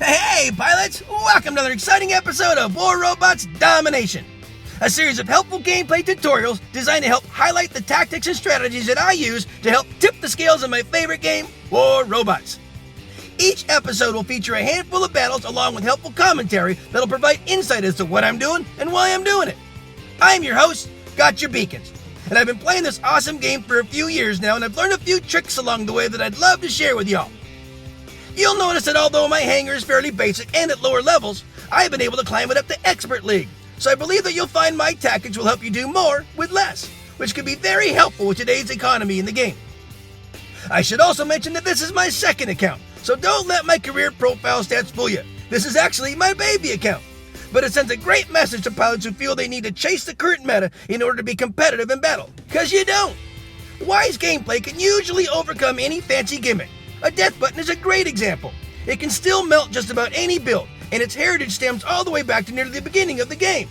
Hey, pilots! Welcome to another exciting episode of War Robots Domination, a series of helpful gameplay tutorials designed to help highlight the tactics and strategies that I use to help tip the scales of my favorite game, War Robots. Each episode will feature a handful of battles along with helpful commentary that'll provide insight as to what I'm doing and why I'm doing it. I'm your host, Gotchure Beacons, and I've been playing this awesome game for a few years now, and I've learned a few tricks along the way that I'd love to share with y'all. You'll notice that although my hangar is fairly basic and at lower levels, I've been able to climb it up to Expert League, so I believe that you'll find my tactics will help you do more with less, which could be very helpful with today's economy in the game. I should also mention that this is my second account, so don't let my career profile stats fool you. This is actually my baby account, but it sends a great message to pilots who feel they need to chase the current meta in order to be competitive in battle, because you don't. Wise gameplay can usually overcome any fancy gimmick. A death button is a great example. It can still melt just about any build, and its heritage stems all the way back to nearly the beginning of the game.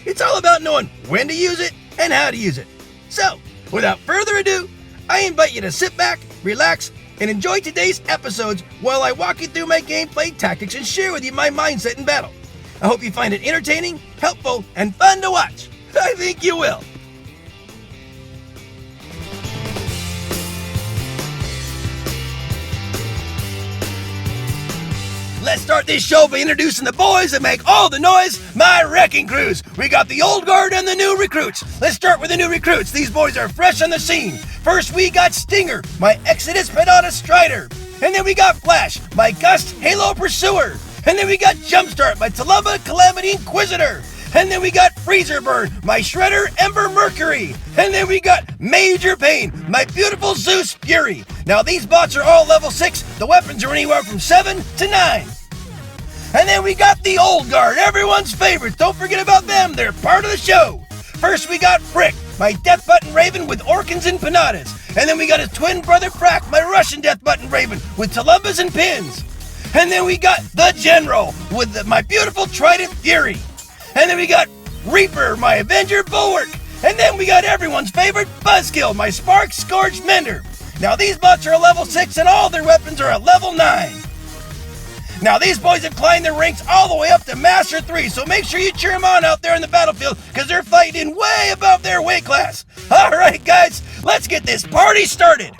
It's all about knowing when to use it and how to use it. So, without further ado, I invite you to sit back, relax, and enjoy today's episodes while I walk you through my gameplay tactics and share with you my mindset in battle. I hope you find it entertaining, helpful, and fun to watch. I think you will. Let's start this show by introducing the boys that make all the noise, my wrecking crews. We got the old guard and the new recruits. Let's start with the new recruits. These boys are fresh on the scene. First, we got Stinger, my Exodus Pedata Strider. And then we got Flash, my Gust Halo Pursuer. And then we got Jumpstart, my Talumba Calamity Inquisitor. And then we got Freezer Burn, my Shredder Ember Mercury. And then we got Major Pain, my beautiful Zeus Fury. Now these bots are all level 6. The weapons are anywhere from 7 to 9. And then we got the old guard, everyone's favorites. Don't forget about them, they're part of the show. First we got Frick, my Death Button Raven with Orkans and Panadas. And then we got his twin brother Frack, my Russian Death Button Raven with Talumbas and Pins. And then we got the General with my beautiful Trident Fury. And then we got Reaper, my Avenger Bulwark. And then we got everyone's favorite Buzzkill, my Spark Scourge Mender. Now these bots are a level 6 and all their weapons are a level 9. Now these boys have climbed their ranks all the way up to Master 3, so make sure you cheer them on out there in the battlefield, because they're fighting way above their weight class. Alright guys, let's get this party started.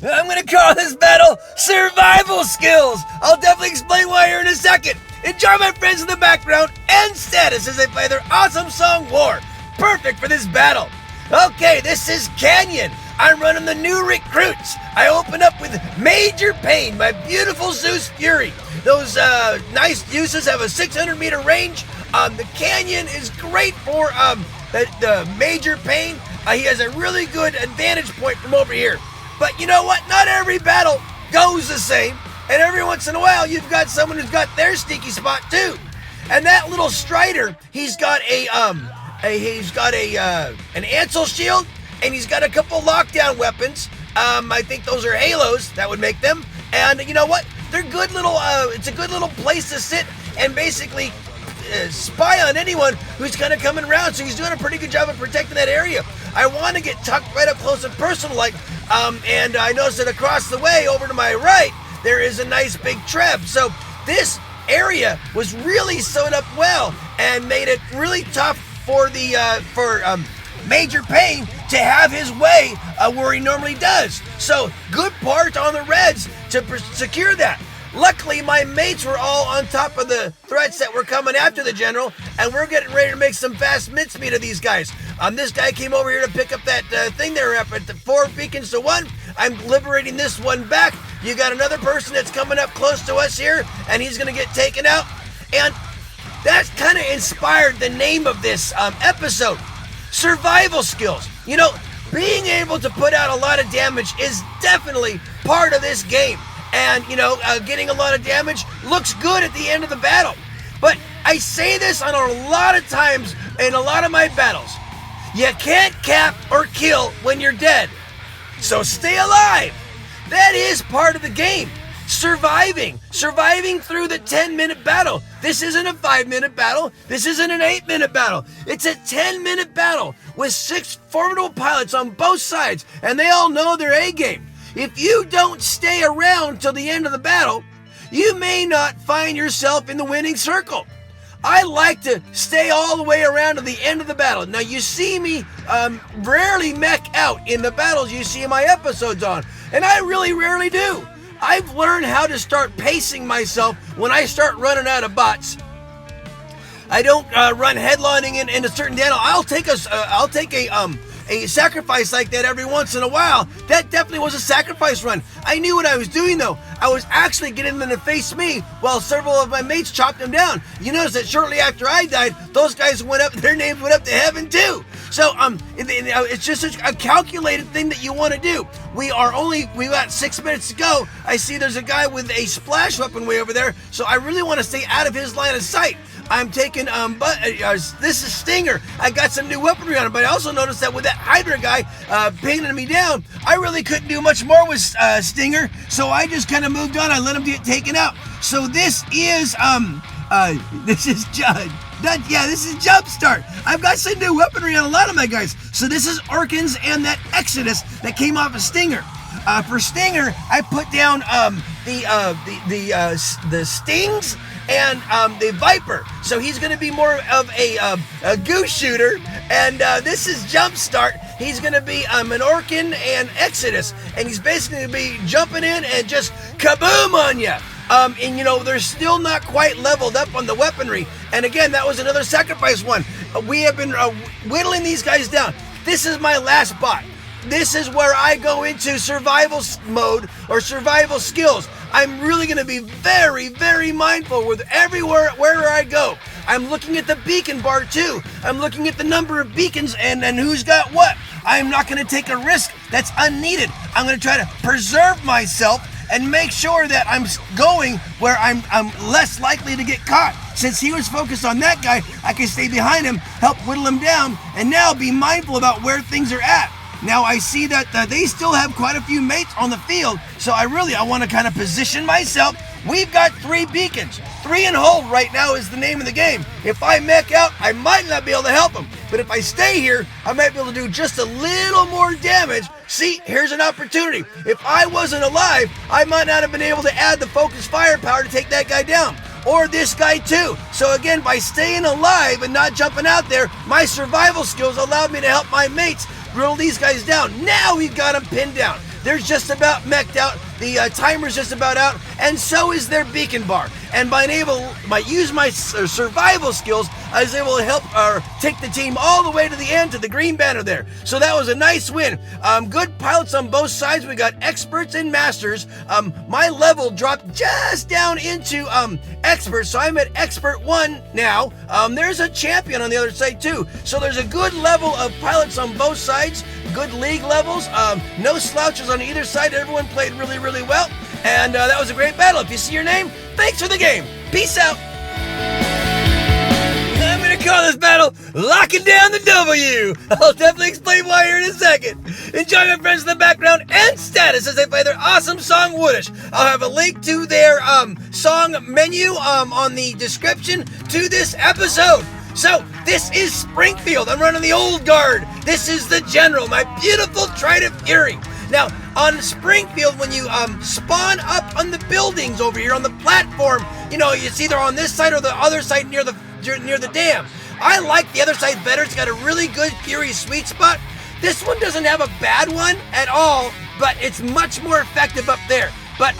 I'm gonna call this battle Survival Skills. I'll definitely explain why here in a second. Enjoy my friends in the background and status as they play their awesome song War. Perfect for this battle. Okay, this is Canyon. I'm running the new recruits. I open up with Major Pain, my beautiful Zeus Fury. Those nice uses have a 600-meter range. The Canyon is great for the Major Pain. He has a really good advantage point from over here. But you know what? Not every battle goes the same. And every once in a while, you've got someone who's got their sneaky spot too. And that little Strider, he's got an Ansel shield, and he's got a couple lockdown weapons. I think those are halos, that would make them. And you know what? They're good little, it's a good little place to sit and basically spy on anyone who's kind of coming around. So he's doing a pretty good job of protecting that area. I want to get tucked right up close and personal like, and I noticed that across the way over to my right, there is a nice big trap. So this area was really sewn up well and made it really tough for the Major Pain to have his way where he normally does. So good part on the Reds to secure that. Luckily, my mates were all on top of the threats that were coming after the General, and we're getting ready to make some fast mincemeat of these guys. This guy came over here to pick up that thing they were up at the 4 beacons to 1. I'm liberating this one back. You got another person that's coming up close to us here, and he's going to get taken out. And that kind of inspired the name of this episode, Survival Skills. You know, being able to put out a lot of damage is definitely part of this game. And, you know, getting a lot of damage looks good at the end of the battle. But I say this on a lot of times in a lot of my battles. You can't cap or kill when you're dead. So stay alive. That is part of the game. Surviving through the 10-minute battle. This isn't a 5-minute battle. This isn't an 8-minute battle. It's a 10-minute battle with 6 formidable pilots on both sides, and they all know their A game. If you don't stay around till the end of the battle, you may not find yourself in the winning circle. I like to stay all the way around to the end of the battle. Now, you see me rarely mech out in the battles you see in my episodes on, and I really rarely do. I've learned how to start pacing myself when I start running out of bots. I don't run headlining in a certain channel. I'll take a sacrifice like that every once in a while. That definitely was a sacrifice run. I knew what I was doing though. I was actually getting them to face me while several of my mates chopped them down. You notice that shortly after I died, those guys went up, their names went up to heaven too. So it's just a calculated thing that you want to do. We got 6 minutes to go. I see there's a guy with a splash weapon way over there, so I really want to stay out of his line of sight. I'm taking, this is Stinger. I got some new weaponry on him, but I also noticed that with that Hydra guy pinning me down, I really couldn't do much more with Stinger, so I just kind of moved on. I let him get taken out. So this is, this is Jumpstart. I've got some new weaponry on a lot of my guys. So this is Orkins and that Exodus that came off of Stinger. For Stinger, I put down the Stings and the Viper. So he's going to be more of a goose shooter. And this is Jumpstart. He's going to be an Orkin and Exodus. And he's basically going to be jumping in and just kaboom on you. And you know, they're still not quite leveled up on the weaponry. And again, that was another sacrifice one. We have been whittling these guys down. This is my last bot. This is where I go into survival mode or survival skills. I'm really going to be very, very mindful with wherever I go. I'm looking at the beacon bar too. I'm looking at the number of beacons and who's got what. I'm not going to take a risk that's unneeded. I'm going to try to preserve myself and make sure that I'm going where I'm less likely to get caught. Since he was focused on that guy, I can stay behind him, help whittle him down, and now be mindful about where things are at. Now I see that they still have quite a few mates on the field, so I want to kind of position myself. We've got 3 beacons. 3 and hold right now is the name of the game. If I mech out, I might not be able to help them. But if I stay here, I might be able to do just a little more damage. See, here's an opportunity. If I wasn't alive, I might not have been able to add the focus firepower to take that guy down. Or this guy too. So again, by staying alive and not jumping out there, my survival skills allowed me to help my mates grill these guys down. Now we've got them pinned down. They're just about mech'd out. The timer's just about out, and so is their beacon bar. And by use my survival skills, I was able to help take the team all the way to the end to the green banner there. So that was a nice win. Good pilots on both sides. We got experts and masters. My level dropped just down into expert, so I'm at expert 1 now. There's a champion on the other side too. So there's a good level of pilots on both sides. Good league levels. No slouches on either side. Everyone played really, really well. And that was a great battle. If you see your name, thanks for the game. Peace out. I'm going to call this battle Locking Down the W. I'll definitely explain why here in a second. Enjoy my friends in the background and status as they play their awesome song Woodish. I'll have a link to their song menu on the description to this episode. So, this is Springfield. I'm running the old guard. This is the General, my beautiful Trident Fury. Now, on Springfield, when you spawn up on the buildings over here on the platform, you know, it's either on this side or the other side near the dam. I like the other side better. It's got a really good Fury sweet spot. This one doesn't have a bad one at all, but it's much more effective up there. But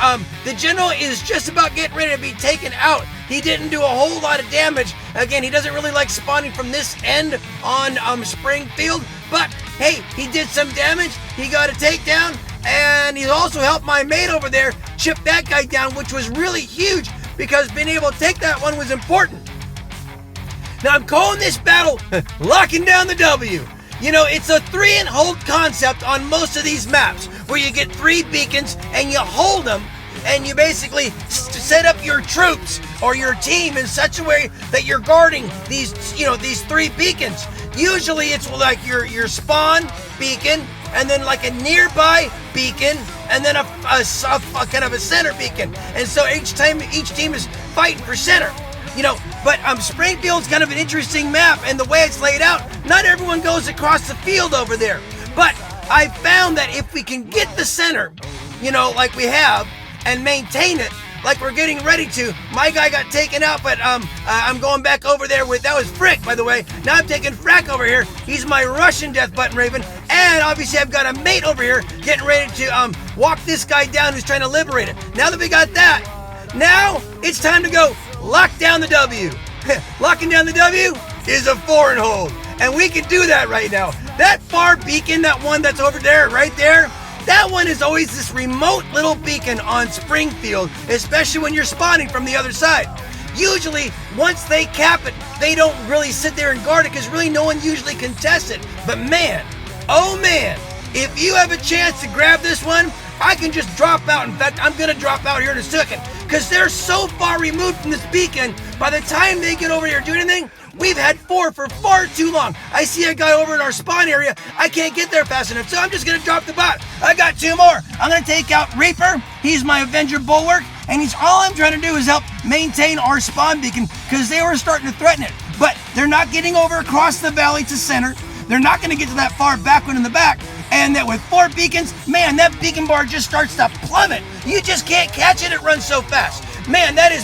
the General is just about getting ready to be taken out. He didn't do a whole lot of damage. Again, he doesn't really like spawning from this end on Springfield. But, hey, he did some damage. He got a takedown. And he also helped my mate over there chip that guy down, which was really huge because being able to take that one was important. Now, I'm calling this battle Locking Down the W. You know, it's a 3 and hold concept on most of these maps where you get 3 beacons and you hold them and you basically set up your troops or your team in such a way that you're guarding these 3 beacons. Usually it's like your spawn beacon and then like a nearby beacon and then a kind of a center beacon. And so each team is fighting for center. You know, but Springfield's kind of an interesting map, and the way it's laid out, not everyone goes across the field over there. But I found that if we can get the center, you know, like we have, and maintain it, like we're getting ready to. My guy got taken out, but I'm going back over there with, that was Frick, by the way. Now I'm taking Frack over here. He's my Russian death button Raven. And obviously I've got a mate over here getting ready to walk this guy down who's trying to liberate it. Now that we got that, now it's time to go lock down the W. Locking down the W is a foreign hold. And we can do that right now. That far beacon, that one that's over there, right there, that one is always this remote little beacon on Springfield, especially when you're spawning from the other side. Usually, once they cap it, they don't really sit there and guard it because really no one usually contests it. But man, oh man, if you have a chance to grab this one, I can just drop out. In fact, I'm going to drop out here in a second because they're so far removed from this beacon. By the time they get over here and do anything, we've had 4 for far too long. I see a guy over in our spawn area. I can't get there fast enough, so I'm just going to drop the bot. I got 2 more. I'm going to take out Reaper. He's my Avenger Bulwark, and all I'm trying to do is help maintain our spawn beacon because they were starting to threaten it. But they're not getting over across the valley to center. They're not going to get to that far back one in the back. And that with 4 beacons, man, that beacon bar just starts to plummet. You just can't catch it. It runs so fast. Man, that is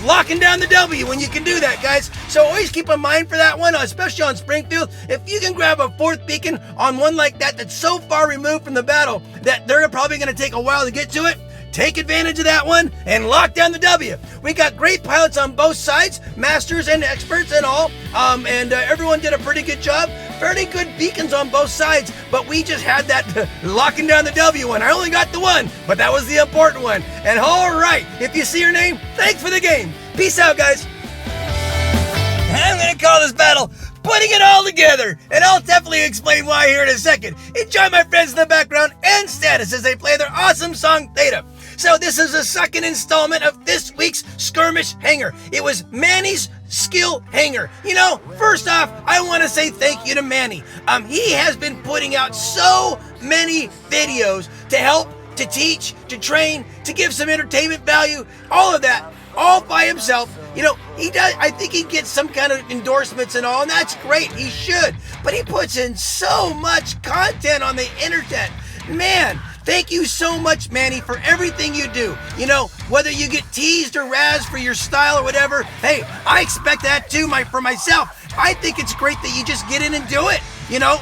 locking down the W when you can do that, guys. So always keep in mind for that one, especially on Springfield. If you can grab a 4th beacon on one like that that's so far removed from the battle that they're probably going to take a while to get to it, take advantage of that one and lock down the W. We got great pilots on both sides, masters and experts and all, and everyone did a pretty good job. Fairly good beacons on both sides, but we just had that locking down the W one. I only got the one, but that was the important one. And all right, if you see your name, thanks for the game. Peace out, guys. I'm going to call this battle Putting It All Together, and I'll definitely explain why here in a second. Enjoy my friends in the background and status as they play their awesome song Theta. So this is the second installment of this week's Skirmish Hangar. It was Manni's skill hangar. You know, first off, I want to say thank you to Manni. He has been putting out so many videos to help, to teach, to train, to give some entertainment value, all of that, all by himself. You know, he does, I think he gets some kind of endorsements and all, and that's great, he should. But he puts in so much content on the internet. Man, thank you so much, Manni, for everything you do. You know, whether you get teased or razzed for your style or whatever, hey, I expect that too for myself. I think it's great that you just get in and do it. You know,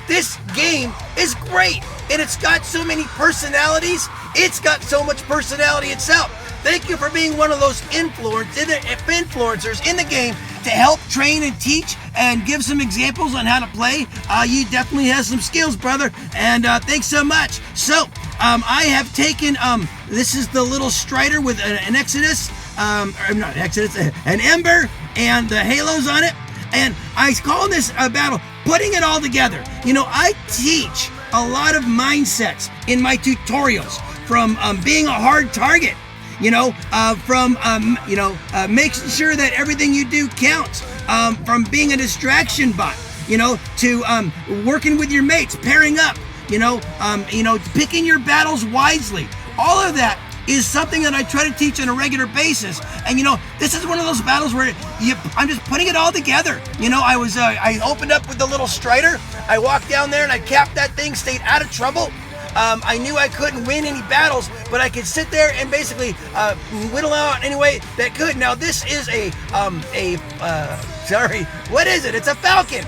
this game is great, and it's got so many personalities. It's got so much personality itself. Thank you for being one of those influencers in the game to help train and teach and give some examples on how to play. You definitely have some skills, brother, and thanks so much. So, I have taken, this is the little Strider with an Exodus, an Ember, and the halos on it, and I call this battle Putting It All Together. You know, I teach a lot of mindsets in my tutorials, from being a hard target, you know, from making sure that everything you do counts, from being a distraction bot, you know, to working with your mates, pairing up, picking your battles wisely. All of that is something that I try to teach on a regular basis. And you know, this is one of those battles where I'm just putting it all together. You know, I opened up with the little Strider. I walked down there and I capped that thing, stayed out of trouble. I knew I couldn't win any battles, but I could sit there and basically whittle out any way that could. Now this is what is it? It's a Falcon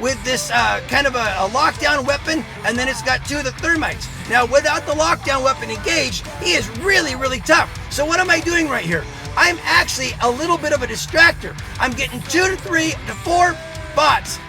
with this kind of a lockdown weapon, and then it's got 2 of the thermites. Now without the lockdown weapon engaged, he is really, really tough. So what am I doing right here? I'm actually a little bit of a distractor. I'm getting 2 to 3 to 4 bots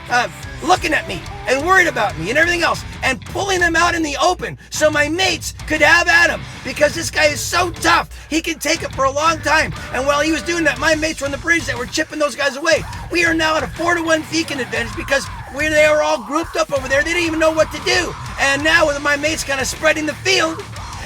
looking at me and worried about me and everything else, and pulling them out in the open so my mates could have at him, because this guy is so tough. He can take it for a long time. And while he was doing that, my mates were on the bridge that were chipping those guys away. We are now at a 4-to-1 beacon advantage because they were all grouped up over there. They didn't even know what to do. And now with my mates kind of spreading the field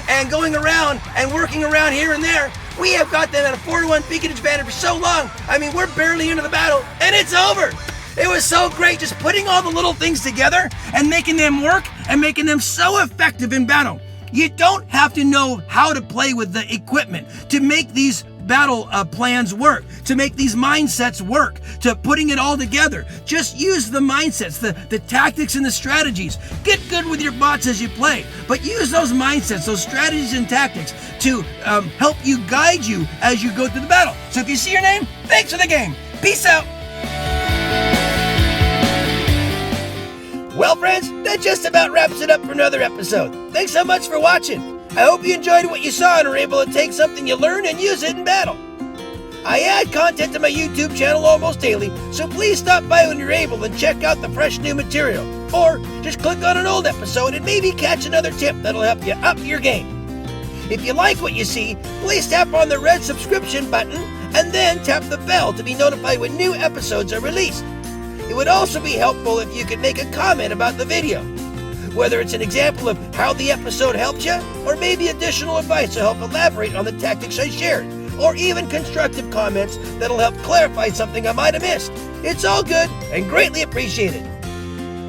and going around and working around here and there, we have got them at a 4-to-1 beacon advantage for so long. I mean, we're barely into the battle and it's over. It was so great just putting all the little things together and making them work and making them so effective in battle. You don't have to know how to play with the equipment to make these battle plans work, to make these mindsets work, to putting it all together. Just use the mindsets, the tactics and the strategies. Get good with your bots as you play, but use those mindsets, those strategies and tactics to help you guide you as you go through the battle. So if you see your name, thanks for the game. Peace out. Well, friends, that just about wraps it up for another episode. Thanks so much for watching. I hope you enjoyed what you saw and are able to take something you learned and use it in battle. I add content to my YouTube channel almost daily, so please stop by when you're able and check out the fresh new material. Or just click on an old episode and maybe catch another tip that'll help you up your game. If you like what you see, please tap on the red subscription button and then tap the bell to be notified when new episodes are released. It would also be helpful if you could make a comment about the video, whether it's an example of how the episode helped you, or maybe additional advice to help elaborate on the tactics I shared, or even constructive comments that'll help clarify something I might have missed. It's all good and greatly appreciated.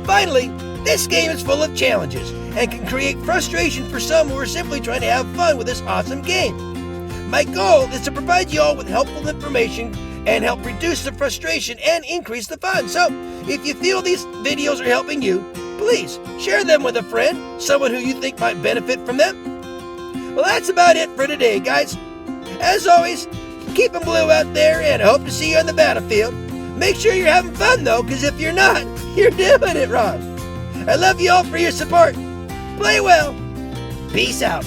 Finally, this game is full of challenges and can create frustration for some who are simply trying to have fun with this awesome game. My goal is to provide you all with helpful information and help reduce the frustration and increase the fun. So, if you feel these videos are helping you, please share them with a friend, someone who you think might benefit from them. Well, that's about it for today, guys. As always, keep 'em blue out there, and I hope to see you on the battlefield. Make sure you're having fun, though, because if you're not, you're doing it wrong. I love you all for your support. Play well. Peace out.